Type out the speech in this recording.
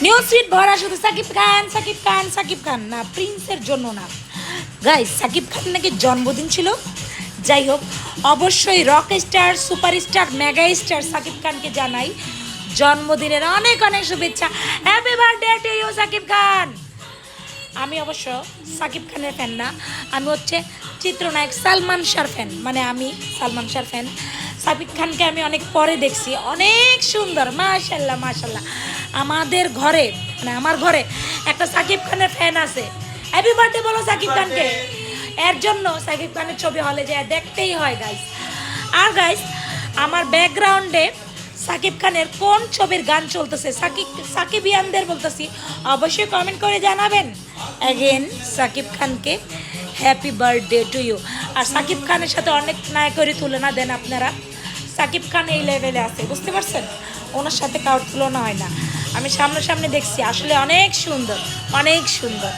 News feed ভরা শুধু সাকিব খান সাকিব খান সাকিব খান, না প্রিন্সের জন্য না গাইস, সাকিব খান নাকি জন্মদিন ছিল। যাই হোক, অবশ্যই rock star superstar mega star Shakib খানকে জানাই জন্মদিনের অনেক অনেক শুভেচ্ছা। Happy birthday to you Shakib Khan. আমি অবশ্য সাকিব খানের ফ্যান না, আমি হচ্ছে চিত্রনায়ক সালমান শাহর ফ্যান, মানে আমি সালমান শাহর ফ্যান। সাকিব খানকে আমি অনেক পরে দেখছি, অনেক সুন্দর, মাশাল্লাহ মাশাল্লাহ। আমাদের ঘরে মানে আমার ঘরে একটা সাকিব খানের ফ্যান আছে। হ্যাপি বার্থডে বলো সাকিব খানকে। এর জন্য সাকিব খানের ছবি হলে যায় দেখতেই হয় গাইস। আর গাইস, আমার ব্যাকগ্রাউন্ডে সাকিব খানের কোন ছবির গান চলতেছে সাকিবিয়ানদের বলতেছি, অবশ্যই কমেন্ট করে জানাবেন। অ্যাগেন সাকিব খানকে হ্যাপি বার্থডে টু ইউ। আর সাকিব খানের সাথে অনেক নায়কেরই তুলনা দেন আপনারা, সাকিব খান এই লেভেলে আছে, বুঝতে পারছেন? ওনার সাথে কারোর তুলনা হয় না। আমি সামনাসামনি দেখছি, আসলে অনেক সুন্দর, অনেক সুন্দর।